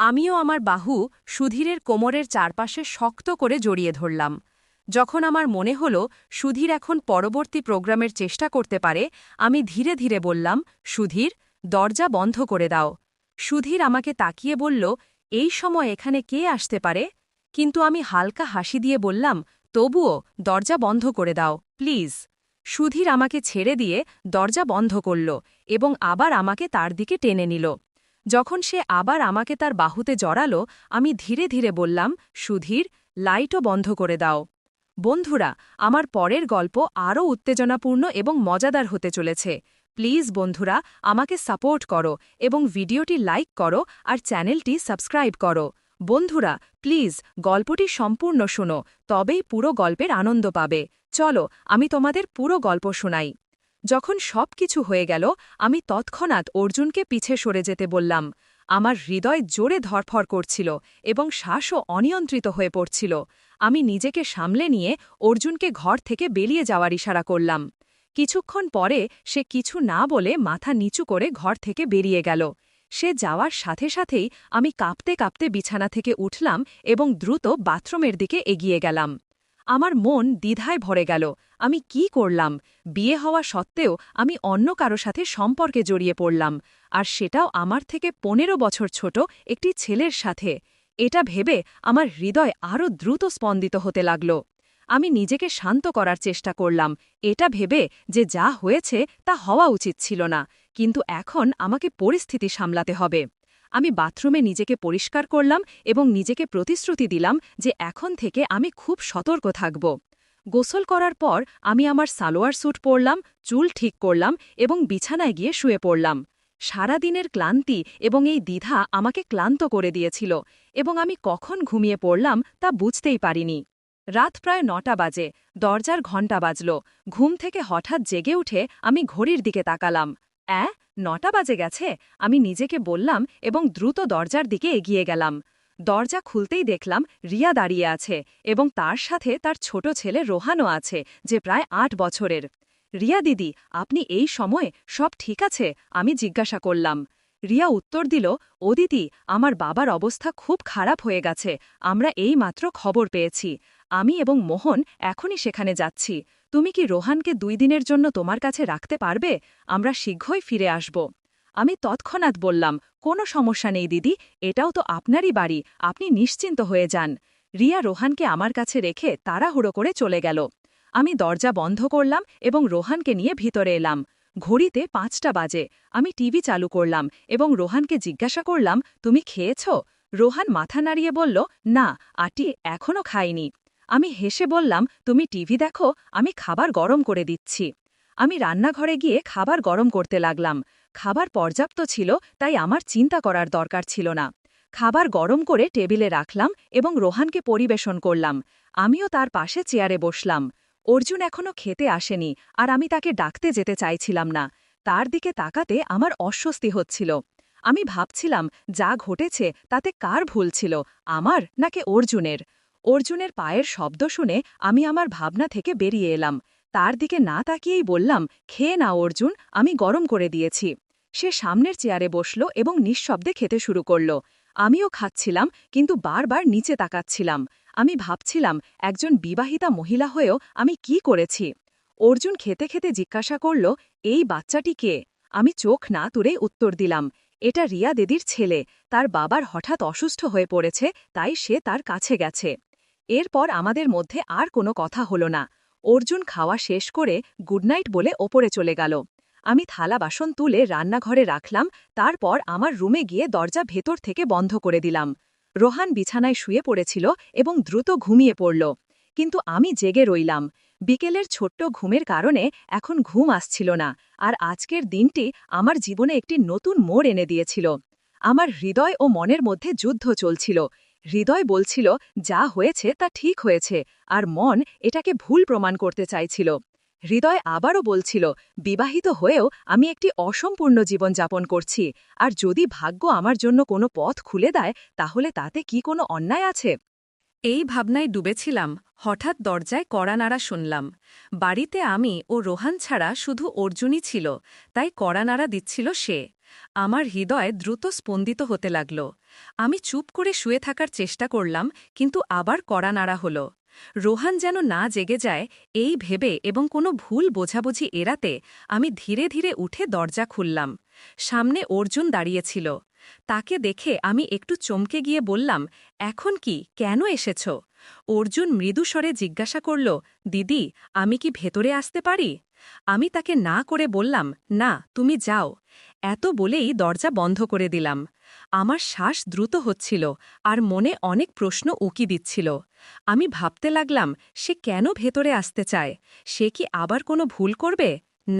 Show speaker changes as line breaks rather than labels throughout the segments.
আমিও আমার বাহু সুধীরের কোমরের চারপাশে শক্ত করে জড়িয়ে ধরলাম। যখন আমার মনে হল সুধীর এখন পরবর্তী প্রোগ্রামের চেষ্টা করতে পারে, আমি ধীরে ধীরে বললাম, সুধীর, দরজা বন্ধ করে দাও। সুধীর আমাকে তাকিয়ে বলল, এই সময় এখানে কে আসতে পারে? কিন্তু আমি হালকা হাসি দিয়ে বললাম, তবুও দরজা বন্ধ করে দাও, প্লিজ। সুধীর আমাকে ছেড়ে দিয়ে দরজা বন্ধ করল এবং আবার আমাকে তার দিকে টেনে নিল। যখন সে আবার আমাকে তার বাহুতে জড়াল, আমি ধীরে ধীরে বললাম, সুধীর, লাইটও বন্ধ করে দাও। বন্ধুরা, আমার পরের গল্প আরও উত্তেজনাপূর্ণ এবং মজাদার হতে চলেছে। প্লিজ বন্ধুরা, আমাকে সাপোর্ট করো এবং ভিডিওটি লাইক করো আর চ্যানেলটি সাবস্ক্রাইব করো। বন্ধুরা, প্লিজ গল্পটি সম্পূর্ণ শোনো, তবেই পুরো গল্পের আনন্দ পাবে। চলো, আমি তোমাদের পুরো গল্প শোনাই। যখন সব কিছু হয়ে গেল, আমি তৎক্ষণাৎ অর্জুনকে পিছে সরে যেতে বললাম। আমার হৃদয় জোরে ধরফর করছিল এবং শ্বাসও অনিয়ন্ত্রিত হয়ে পড়ছিল। আমি নিজেকে সামলে নিয়ে অর্জুনকে ঘর থেকে বেরিয়ে যাওয়ার ইশারা করলাম। কিছুক্ষণ পরে সে কিছু না বলে মাথা নিচু করে ঘর থেকে বেরিয়ে গেল। সে যাওয়ার সাথে সাথেই আমি কাঁপতে কাঁপতে বিছানা থেকে উঠলাম এবং দ্রুত বাথরুমের দিকে এগিয়ে গেলাম। আমার মন দ্বিধায় ভরে গেল। আমি কি করলাম? বিয়ে হওয়া সত্ত্বেও আমি অন্য কারো সাথে সম্পর্কে জড়িয়ে পড়লাম, আর সেটাও আমার থেকে ১৫ বছর ছোট একটি ছেলের সাথে। এটা ভেবে আমার হৃদয় আরও দ্রুত স্পন্দিত হতে লাগল। আমি নিজেকে শান্ত করার চেষ্টা করলাম, এটা ভেবে যে যা হয়েছে তা হওয়া উচিত ছিল না, কিন্তু এখন আমাকে পরিস্থিতি সামলাতে হবে। আমি বাথরুমে নিজেকে পরিষ্কার করলাম এবং নিজেকে প্রতিশ্রুতি দিলাম যে এখন থেকে আমি খুব সতর্ক থাকব। গোসল করার পর আমি আমার সালোয়ার স্যুট পরলাম, চুল ঠিক করলাম এবং বিছানায় গিয়ে শুয়ে পড়লাম। সারাদিনের ক্লান্তি এবং এই দ্বিধা আমাকে ক্লান্ত করে দিয়েছিল এবং আমি কখন ঘুমিয়ে পড়লাম তা বুঝতেই পারিনি। রাত প্রায় ৯টা বাজে, দরজার ঘণ্টা বাজল। ঘুম থেকে হঠাৎ জেগে উঠে আমি ঘড়ির দিকে তাকালাম। ৯টা বাজে গেছে, আমি নিজেকে বললাম এবং দ্রুত দরজার দিকে এগিয়ে গেলাম। দরজা খুলতেই দেখলাম রিয়া দাঁড়িয়ে আছে এবং তার সাথে তার ছোট ছেলে রোহানও আছে, যে প্রায় ৮ বছরের। রিয়া দিদি, আপনি এই সময়ে সব ঠিক আছে? আমি জিজ্ঞাসা করলাম। রিয়া উত্তর দিল, ও দিদি, আমার বাবার অবস্থা খুব খারাপ হয়ে গেছে, আমরা এই মাত্র খবর পেয়েছি। আমি এবং মোহন এখনই সেখানে যাচ্ছি। তুমি কি রোহানকে ২ দিনের জন্য তোমার কাছে রাখতে পারবে? আমরা শীঘ্রই ফিরে আসব। আমি তৎক্ষণাৎ বললাম, কোনো সমস্যা নেই দিদি, এটাও তো আপনারই বাড়ি, আপনি নিশ্চিন্ত হয়ে যান। রিয়া রোহানকে আমার কাছে রেখে তাড়াহুড়ো করে চলে গেল। আমি দরজা বন্ধ করলাম এবং রোহানকে নিয়ে ভিতরে এলাম। ঘড়িতে ৫টা বাজে। আমি টিভি চালু করলাম এবং রোহানকে জিজ্ঞাসা করলাম, তুমি খেয়েছ? রোহান মাথা নাড়িয়ে বলল, না আটি, এখনও খাইনি। আমি হেসে বললাম, তুমি টিভি দেখো, আমি খাবার গরম করে দিচ্ছি। আমি রান্নাঘরে গিয়ে খাবার গরম করতে লাগলাম। খাবার পর্যাপ্ত ছিল, তাই আমার চিন্তা করার দরকার ছিল না। খাবার গরম করে টেবিলে রাখলাম এবং রোহানকে পরিবেশন করলাম। আমিও তার পাশে চেয়ারে বসলাম। অর্জুন এখনও খেতে আসেনি, আর আমি তাকে ডাকতে যেতে চাইছিলাম না। তার দিকে তাকাতে আমার অস্বস্তি হচ্ছিল। আমি ভাবছিলাম, যা ঘটেছে তাতে কার ভুল ছিল, আমার নাকি অর্জুনের? অর্জুনের পায়ের শব্দ শুনে আমি আমার ভাবনা থেকে বেরিয়ে এলাম। তার দিকে না তাকিয়েই বললাম, খেয়ে না অর্জুন, আমি গরম করে দিয়েছি। সে সামনের চেয়ারে বসল এবং নিঃশব্দে খেতে শুরু করল। আমিও খাচ্ছিলাম, কিন্তু বারবার নিচে তাকাচ্ছিলাম। আমি ভাবছিলাম, একজন বিবাহিতা মহিলা হয়েও আমি কি করেছি? অর্জুন খেতে খেতে জিজ্ঞাসা করল, এই বাচ্চাটি কে? আমি চোখ না তুলে উত্তর দিলাম, এটা রিয়া দিদির ছেলে, তার বাবার হঠাৎ অসুস্থ হয়ে পড়েছে, তাই সে তার কাছে গেছে। এরপর আমাদের মধ্যে আর কোনো কথা হলো না। অর্জুন খাওয়া শেষ করে গুডনাইট বলে ওপরে চলে গেল। আমি থালা বাসন তুলে রান্নাঘরে রাখলাম, তারপর আমার রুমে গিয়ে দরজা ভেতর থেকে বন্ধ করে দিলাম। রোহান বিছানায় শুয়ে পড়েছিল এবং দ্রুত ঘুমিয়ে পড়ল, কিন্তু আমি জেগে রইলাম। বিকেলের ছোট্ট ঘুমের কারণে এখন ঘুম আসছিল না, আর আজকের দিনটি আমার জীবনে একটি নতুন মোড় এনে দিয়েছিল। আমার হৃদয় ও মনের মধ্যে যুদ্ধ চলছিল। হৃদয় বলছিল, যা হয়েছে তা ঠিক হয়েছে, আর মন এটাকে ভুল প্রমাণ করতে চাইছিল। হৃদয় আবারও বলছিল, বিবাহিত হয়েও আমি একটি অসম্পূর্ণ জীবন যাপন করছি, আর যদি ভাগ্য আমার জন্য কোনো পথ খুলে দেয়, তাহলে তাতে কি কোনো অন্যায় আছে? এই ভাবনায় ডুবেছিলাম, হঠাৎ দরজায় কড়া নাড়া শুনলাম। বাড়িতে আমি ও রোহান ছাড়া শুধু অর্জুনই ছিল, তাই কড়া নাড়া দিচ্ছিল সে। আমার হৃদয় দ্রুত স্পন্দিত হতে লাগল। আমি চুপ করে শুয়ে থাকার চেষ্টা করলাম, কিন্তু আবার কড়া নাড়া হল। রোহান যেন না জেগে যায় এই ভেবে এবং কোনো ভুল বোঝাবুঝি এড়াতে আমি ধীরে ধীরে উঠে দরজা খুললাম। সামনে অর্জুন দাঁড়িয়েছিল। তাকে দেখে আমি একটু চমকে গিয়ে বললাম, এখন কি, কেন এসেছ? অর্জুন মৃদুস্বরে জিজ্ঞাসা করল, দিদি, আমি কি ভেতরে আসতে পারি? আমি তাকে না করে বললাম, না, তুমি যাও। এত বলেই দরজা বন্ধ করে দিলাম। আমার শ্বাস দ্রুত হচ্ছিল আর মনে অনেক প্রশ্ন উকি দিচ্ছিল। আমি ভাবতে লাগলাম, সে কেন ভেতরে আসতে চায়? সে কি আবার কোনো ভুল করবে?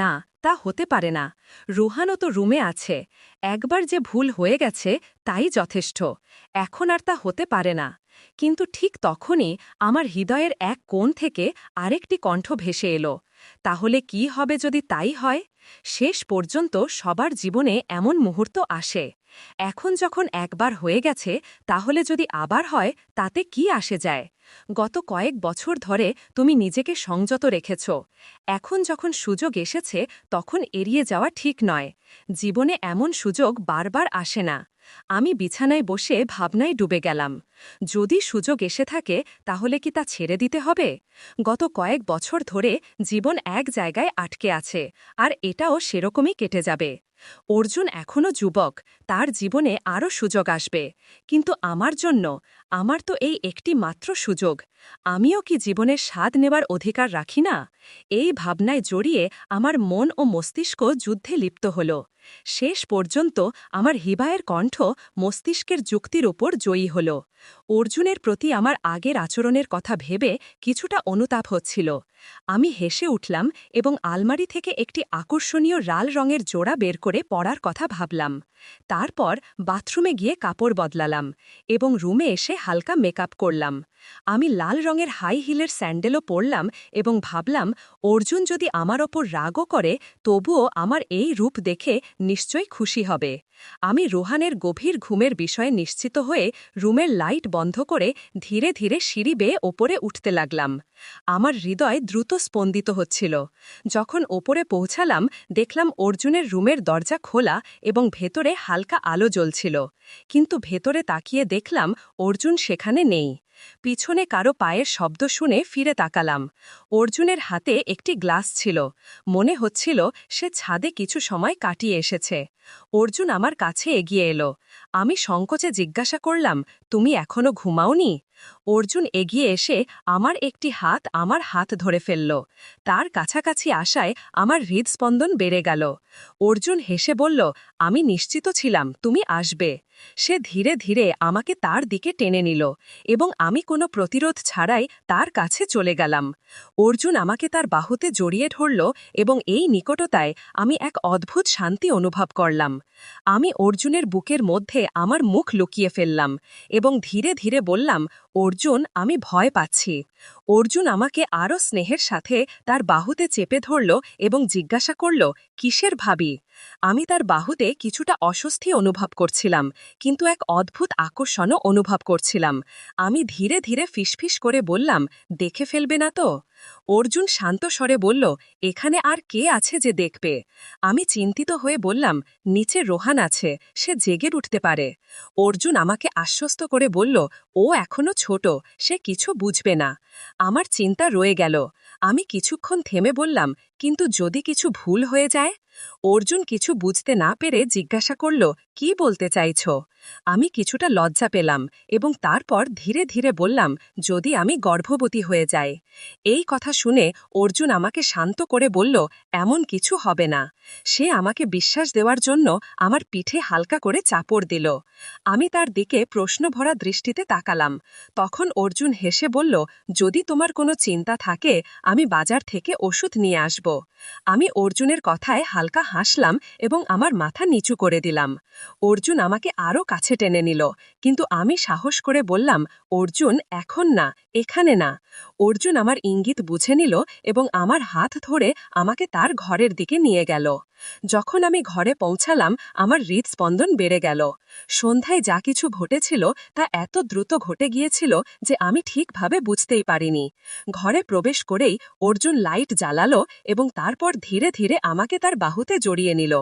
না, তা হতে পারে না। রোহানও তো রুমে আছে। একবার যে ভুল হয়ে গেছে তাই যথেষ্ট। এখন আর তা হতে পারে না। কিন্তু ঠিক তখনই আমার হৃদয়ের এক কোণ থেকে আরেকটি কণ্ঠ ভেসে এলো, তাহলে কি হবে যদি তাই হয়? শেষ পর্যন্ত সবার জীবনে এমন মুহূর্ত আসে। এখন যখন একবার হয়ে গেছে, তাহলে যদি আবার হয় তাতে কি আসে যায়? গত কয়েক বছর ধরে তুমি নিজেকে সংযত রেখেছ। এখন যখন সুযোগ এসেছে তখন এড়িয়ে যাওয়া ঠিক নয়। জীবনে এমন সুযোগ বারবার আসে না। আমি বিছানায় বসে ভাবনায় ডুবে গেলাম। যদি সুযোগ এসে থাকে তাহলে কি তা ছেড়ে দিতে হবে? গত কয়েক বছর ধরে জীবন এক জায়গায় আটকে আছে, আর এটাও সেরকমই কেটে যাবে। অর্জুন এখনও যুবক, তার জীবনে আরও সুযোগ আসবে। কিন্তু আমার জন্য, আমার তো এই একটি মাত্র সুযোগ। আমিও কি জীবনের স্বাদ নেবার অধিকার রাখি না? এই ভাবনায় জড়িয়ে আমার মন ও মস্তিষ্ক যুদ্ধে লিপ্ত হল। শেষ পর্যন্ত আমার হৃদয়ের কণ্ঠ মস্তিষ্কের যুক্তির ওপর জয়ী হল। অর্জুনের প্রতি আমার আগের আচরণের কথা ভেবে কিছুটা অনুতাপ হচ্ছিল। আমি হেসে উঠলাম এবং আলমারি থেকে একটি আকর্ষণীয় লাল রঙের জোড়া বের করে পরার কথা ভাবলাম। তারপর বাথরুমে গিয়ে কাপড় বদলালাম এবং রুমে এসে হালকা মেকআপ করলাম। আমি লাল রঙের হাই হিলের স্যান্ডেলও পরলাম এবং ভাবলাম, অর্জুন যদি আমার ওপর রাগও করে তবুও আমার এই রূপ দেখে নিশ্চয়ই খুশি হবে। আমি রোহানের গভীর ঘুমের বিষয়ে নিশ্চিত হয়ে রুমের লাইট বন্ধ করে ধীরে ধীরে সিঁড়ি বেয়ে ওপরে উঠতে লাগলাম। আমার হৃদয় দ্রুত স্পন্দিত হচ্ছিল। যখন ওপরে পৌঁছালাম দেখলাম অর্জুনের রুমের দরজা খোলা এবং ভেতরে হালকা আলো জ্বলছিল। কিন্তু ভেতরে তাকিয়ে দেখলাম অর্জুন সেখানে নেই। পিছনে কারো পায়ের শব্দ শুনে ফিরে তাকালাম। অর্জুনের হাতে একটি গ্লাস ছিল। মনে হচ্ছিল সে ছাদে কিছু সময় কাটিয়ে এসেছে। অর্জুন আমার কাছে এগিয়ে এলো। আমি সংকোচে জিজ্ঞাসা করলাম, তুমি এখনো ঘুমাওনি? অর্জুন এগিয়ে এসে আমার একটি হাত আমার হাত ধরে ফেলল। তার কাছাকাছি আসায় আমার হৃদস্পন্দন বেড়ে গেল। অর্জুন হেসে বলল, আমি নিশ্চিত ছিলাম তুমি আসবে। সে ধীরে ধীরে আমাকে তার দিকে টেনে নিল এবং আমি কোনো প্রতিরোধ ছাড়াই তার কাছে চলে গেলাম। অর্জুন আমাকে তার বাহুতে জড়িয়ে ধরল এবং এই নিকটতায় আমি এক অদ্ভুত শান্তি অনুভব করলাম। আমি অর্জুনের বুকের মধ্যে আমার মুখ লুকিয়ে ফেললাম এবং ধীরে ধীরে বললাম, অর্জুন, আমি ভয় পাচ্ছি। অর্জুন আমাকে আরও স্নেহের সাথে তার বাহুতে চেপে ধরল এবং জিজ্ঞাসা করল, কিসের ভাবি? আমি তার বাহুতে কিছুটা অস্বস্তি অনুভব করছিলাম, কিন্তু এক অদ্ভুত আকর্ষণও অনুভব করছিলাম। আমি ধীরে ধীরে ফিসফিস করে বললাম, দেখে ফেলবে না তো? অর্জুন শান্ত স্বরে বলল, এখানে আর কে আছে যে দেখবে? আমি চিন্তিত হয়ে বললাম, নিচে রোহান আছে, সে জেগে উঠতে পারে। অর্জুন আমাকে আশ্বস্ত করে বলল, ও এখনো ছোট, সে কিছু বুঝবে না। আমার চিন্তা রয়ে গেল। আমি কিছুক্ষণ থেমে বললাম, কিন্তু যদি কিছু ভুল হয়ে যায়? অর্জুন কিছু বুঝতে না পেরে জিজ্ঞাসা করল, কি বলতে চাইছ? আমি কিছুটা লজ্জা পেলাম এবং তারপর ধীরে ধীরে বললাম, যদি আমি গর্ভবতী হয়ে যাই। এই কথা শুনে অর্জুন আমাকে শান্ত করে বলল, এমন কিছু হবে না। সে আমাকে বিশ্বাস দেওয়ার জন্য আমার পিঠে হালকা করে চাপড় দিল। আমি তার দিকে প্রশ্নভরা দৃষ্টিতে তাকালাম। তখন অর্জুন হেসে বলল, যদি তোমার কোনো চিন্তা থাকে আমি বাজার থেকে ওষুধ নিয়ে আসব। আমি অর্জুনের কথায় হালকা হাসলাম এবং আমার মাথা নিচু করে দিলাম। অর্জুন আমাকে আরও কাছে টেনে নিল, কিন্তু আমি সাহস করে বললাম, অর্জুন, এখন না, এখানে না। অর্জুন আমার ইঙ্গিত বুঝে নিল এবং আমার হাত ধরে আমাকে তার ঘরের দিকে নিয়ে গেল।
যখন আমি ঘরে পৌঁছালাম আমার হৃদস্পন্দন বেড়ে গেল। সন্ধ্যায় যা কিছু ঘটেছিল তা এত দ্রুত ঘটে গিয়েছিল যে আমি ঠিকভাবে বুঝতেই পারিনি। ঘরে প্রবেশ করেই অর্জুন লাইট জ্বালালো এবং তারপর ধীরে ধীরে আমাকে তার বাহুতে জড়িয়ে নিল।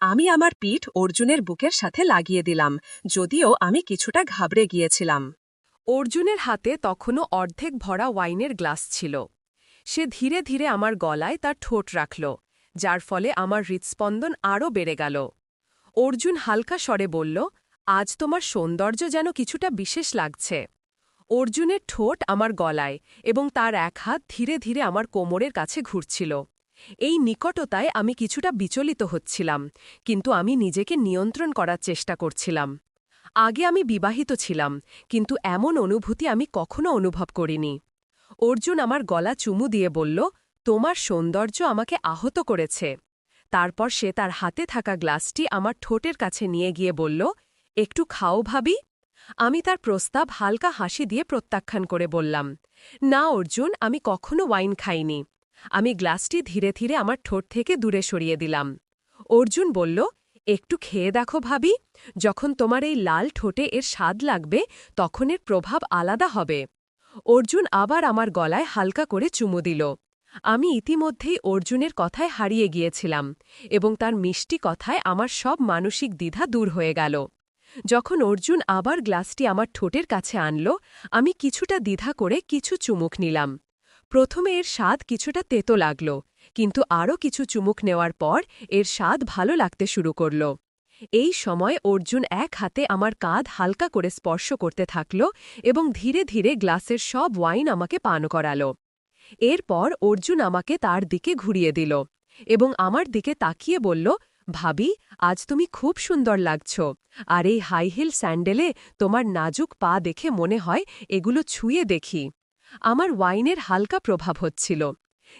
আমি আমার পিঠ অর্জুনের বুকের সাথে লাগিয়ে দিলাম, যদিও আমি কিছুটা ঘাবড়ে গিয়েছিলাম।
অর্জুনের হাতে তখনও অর্ধেক ভরা ওয়াইনের গ্লাস ছিল। সে ধীরে ধীরে আমার গলায় তার ঠোঁট রাখল, যার ফলে আমার হৃৎস্পন্দন আরও বেড়ে গেল। অর্জুন হালকা স্বরে বলল, আজ তোমার সৌন্দর্য যেন কিছুটা বিশেষ লাগছে। অর্জুনের ঠোঁট আমার গলায় এবং তার এক হাত ধীরে ধীরে আমার কোমরের কাছে ঘুরছিল। এই নিকটতায় আমি কিছুটা বিচলিত হচ্ছিলাম, কিন্তু আমি নিজেকে নিয়ন্ত্রণ করার চেষ্টা করছিলাম। আগে আমি বিবাহিত ছিলাম, কিন্তু এমন অনুভূতি আমি কখনো অনুভব করিনি। অর্জুন আমার গলা চুমু দিয়ে বলল, তোমার সৌন্দর্য আমাকে আহত করেছে। তারপর সে তার হাতে থাকা গ্লাসটি আমার ঠোঁটের কাছে নিয়ে গিয়ে বলল, একটু খাও ভাবি। আমি তার প্রস্তাব হালকা হাসি দিয়ে প্রত্যাখ্যান করে বললাম, না অর্জুন, আমি কখনো ওয়াইন খাইনি। আমি গ্লাসটি ধীরে ধীরে আমার ঠোঁট থেকে দূরে সরিয়ে দিলাম। অর্জুন বলল, একটু খেয়ে দেখো ভাবি, যখন তোমার এই লাল ঠোঁটে এর স্বাদ লাগবে তখন এর প্রভাব আলাদা হবে। অর্জুন আবার আমার গলায় হালকা করে চুমু দিল। আমি ইতিমধ্যেই অর্জুনের কথায় হারিয়ে গিয়েছিলাম এবং তার মিষ্টি কথায় আমার সব মানসিক দ্বিধা দূর হয়ে গেল। যখন অর্জুন আবার গ্লাসটি আমার ঠোঁটের কাছে আনল, আমি কিছুটা দ্বিধা করে কিছু চুমুক নিলাম। প্রথমে এর স্বাদ কিছুটা তেতো লাগল, কিন্তু আরও কিছু চুমুক নেওয়ার পর এর স্বাদ ভালো লাগতে শুরু করল। এই সময় অর্জুন এক হাতে আমার কাঁধ হালকা করে স্পর্শ করতে থাকল এবং ধীরে ধীরে গ্লাসের সব ওয়াইন আমাকে পান করাল। এরপর অর্জুন আমাকে তার দিকে ঘুরিয়ে দিল এবং আমার দিকে তাকিয়ে বলল, ভাবি, আজ তুমি খুব সুন্দর লাগছ, আর এই হাই হিল স্যান্ডেলে তোমার নাজুক পা দেখে মনে হয় এগুলো ছুঁয়ে দেখি। আমার ওয়াইনের হালকা প্রভাব হচ্ছিল।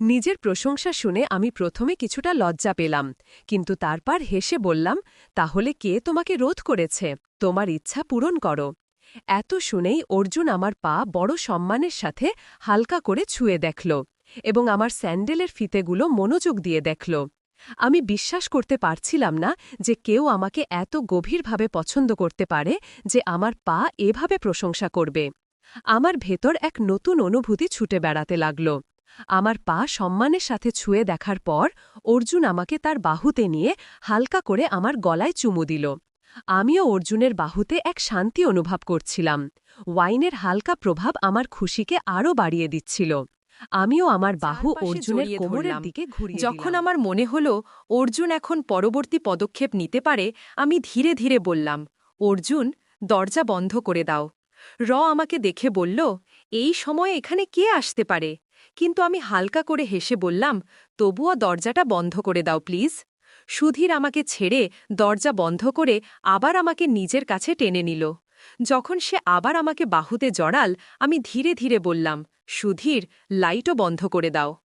নিজের প্রশংসা শুনে আমি প্রথমে কিছুটা লজ্জা পেলাম, কিন্তু তারপর হেসে বললাম, তাহলে কে তোমাকে রোধ করেছে? তোমার ইচ্ছা পূরণ করো। এত শুনেই অর্জুন আমার পা বড় সম্মানের সাথে হালকা করে ছুঁয়ে দেখল এবং আমার স্যান্ডেলের ফিতেগুলো মনোযোগ দিয়ে দেখল। আমি বিশ্বাস করতে পারছিলাম না যে কেউ আমাকে এত গভীরভাবে পছন্দ করতে পারে যে আমার পা এভাবে প্রশংসা করবে। আমার ভেতর এক নতুন অনুভূতি ছুটে বেড়াতে লাগল। আমার পা সম্মানের সাথে ছুঁয়ে দেখার পর অর্জুন আমাকে তার বাহুতে নিয়ে হালকা করে আমার গলায় চুমু দিল। আমিও অর্জুনের বাহুতে এক শান্তি অনুভব করছিলাম। ওয়াইনের হালকা প্রভাব আমার খুশিকে আরও বাড়িয়ে দিচ্ছিল। আমিও আমার বাহু অর্জুনের কোমরের দিকে ঘুরিয়ে দিলাম। যখন আমার মনে হল অর্জুন এখন পরবর্তী পদক্ষেপ নিতে পারে, আমি ধীরে ধীরে বললাম, অর্জুন, দরজা বন্ধ করে দাও। আমাকে দেখে বলল, এই সময়ে এখানে কে আসতে পারে? কিন্তু আমি হালকা করে হেসে বললাম, তবুও দরজাটা বন্ধ করে দাও প্লিজ। সুধীর আমাকে ছেড়ে দরজা বন্ধ করে আবার আমাকে নিজের কাছে টেনে নিল। যখন সে আবার আমাকে বাহুতে জড়াল, আমি ধীরে ধীরে বললাম, সুধীর, লাইটও বন্ধ করে দাও।